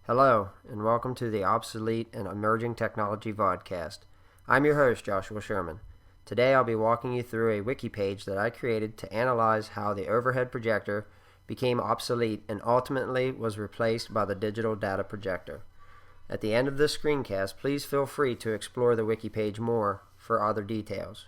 Hello, and welcome to the Obsolete and Emerging Technology Vodcast. I'm your host, Joshua Sherman. Today I'll be walking you through a wiki page that I created to analyze how the overhead projector became obsolete and ultimately was replaced by the digital data projector. At the end of this screencast, please feel free to explore the wiki page more for other details.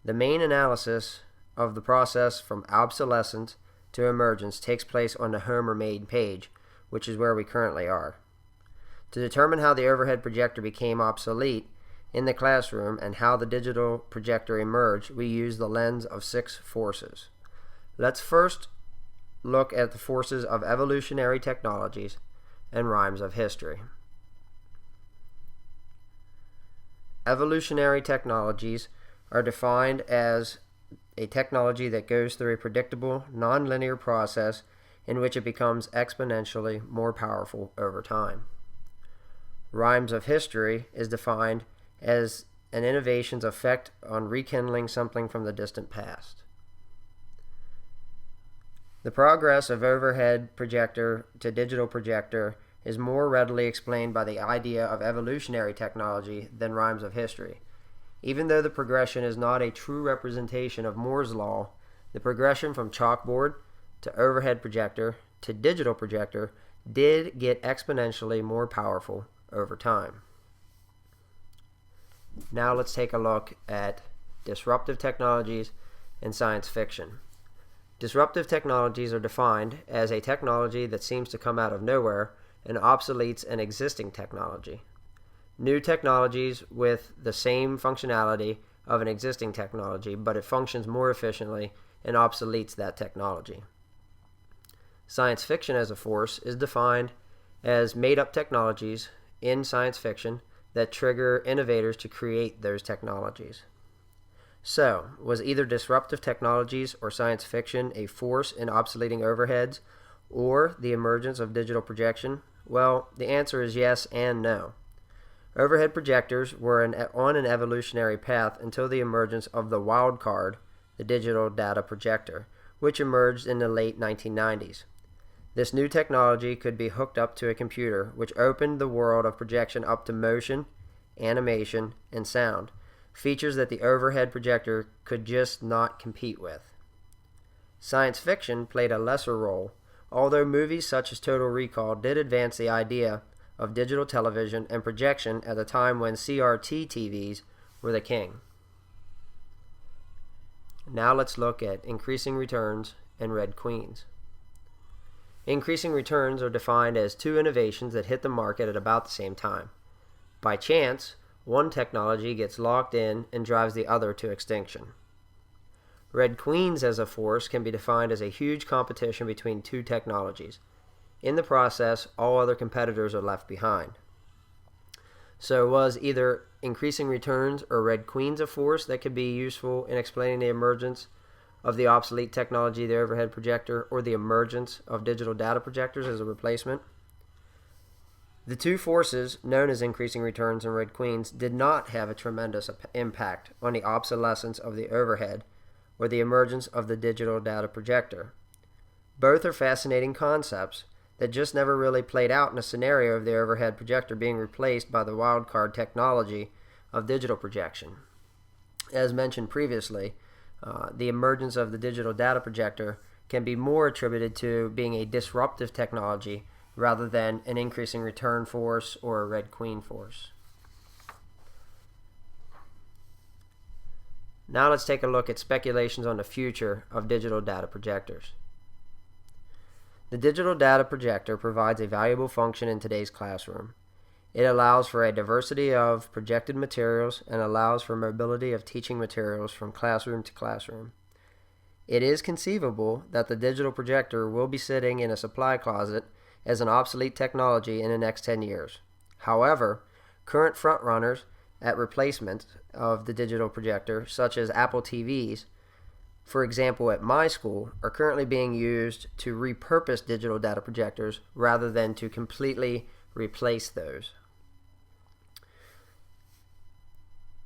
The main analysis of the process from obsolescence to emergence takes place on the home or main page, which is where we currently are. To determine how the overhead projector became obsolete in the classroom and how the digital projector emerged, we use the lens of 6 forces. Let's first look at the forces of evolutionary technologies and rhymes of history. Evolutionary technologies are defined as a technology that goes through a predictable, nonlinear process in which it becomes exponentially more powerful over time. Rhymes of history is defined as an innovation's effect on rekindling something from the distant past. The progress of overhead projector to digital projector is more readily explained by the idea of evolutionary technology than rhymes of history. Even though the progression is not a true representation of Moore's law, the progression from chalkboard to overhead projector to digital projector did get exponentially more powerful over time. Now let's take a look at disruptive technologies and science fiction. Disruptive technologies are defined as a technology that seems to come out of nowhere and obsoletes an existing technology. New technologies with the same functionality of an existing technology, but it functions more efficiently and obsoletes that technology. Science fiction as a force is defined as made-up technologies in science fiction that trigger innovators to create those technologies. So, was either disruptive technologies or science fiction a force in obsoleting overheads or the emergence of digital projection? Well, the answer is yes and no. Overhead projectors were on an evolutionary path until the emergence of the wild card, the digital data projector, which emerged in the late 1990s. This new technology could be hooked up to a computer, which opened the world of projection up to motion, animation, and sound, features that the overhead projector could just not compete with. Science fiction played a lesser role, although movies such as Total Recall did advance the idea of digital television and projection at a time when CRT TVs were the king. Now let's look at increasing returns and red queens. Increasing returns are defined as two innovations that hit the market at about the same time. By chance, one technology gets locked in and drives the other to extinction. Red queens as a force can be defined as a huge competition between two technologies. In the process, all other competitors are left behind. So was either increasing returns or red queens a force that could be useful in explaining the emergence of the obsolete technology, the overhead projector, or the emergence of digital data projectors as a replacement? The two forces, known as increasing returns and red queens, did not have a tremendous impact on the obsolescence of the overhead or the emergence of the digital data projector. Both are fascinating concepts that just never really played out in a scenario of the overhead projector being replaced by the wildcard technology of digital projection. As mentioned previously, the emergence of the digital data projector can be more attributed to being a disruptive technology rather than an increasing return force or a red queen force. Now let's take a look at speculations on the future of digital data projectors. The digital data projector provides a valuable function in today's classroom. It allows for a diversity of projected materials and allows for mobility of teaching materials from classroom to classroom. It is conceivable that the digital projector will be sitting in a supply closet as an obsolete technology in the next 10 years. However, current frontrunners at replacement of the digital projector, such as Apple TVs, for example at my school, are currently being used to repurpose digital data projectors rather than to completely replace those.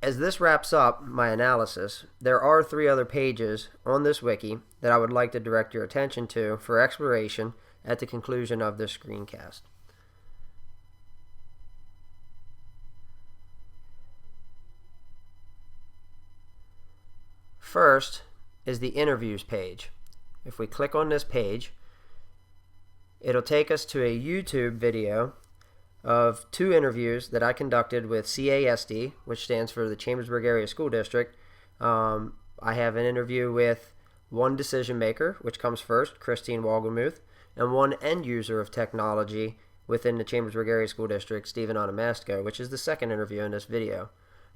As this wraps up my analysis, there are 3 other pages on this wiki that I would like to direct your attention to for exploration at the conclusion of this screencast. First is the interviews page. If we click on this page, it'll take us to a YouTube video of 2 interviews that I conducted with CASD, which stands for the Chambersburg Area School District. I have an interview with one decision maker, which comes first, Christine Walgemuth, and one end user of technology within the Chambersburg Area School District, Stephen Onamastico, which is the second interview in this video.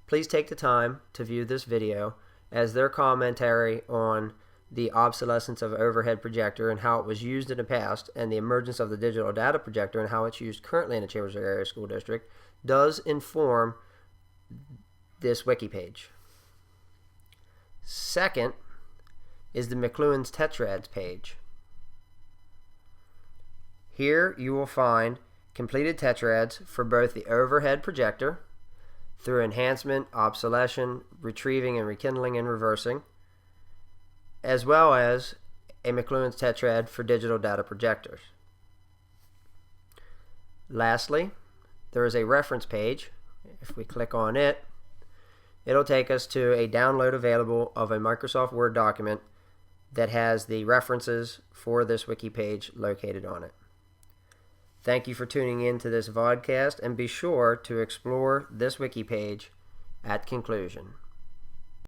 Please take the time to view this video, as their commentary on the obsolescence of overhead projector and how it was used in the past, and the emergence of the digital data projector and how it's used currently in the Chambersburg Area School District, does inform this wiki page. Second is the McLuhan's Tetrads page. Here you will find completed tetrads for both the overhead projector through enhancement, obsolescence, retrieving and rekindling and reversing, as well as a McLuhan's tetrad for digital data projectors. Lastly, there is a reference page. If we click on it, it'll take us to a download available of a Microsoft Word document that has the references for this wiki page located on it. Thank you for tuning in to this vodcast, and be sure to explore this wiki page at conclusion.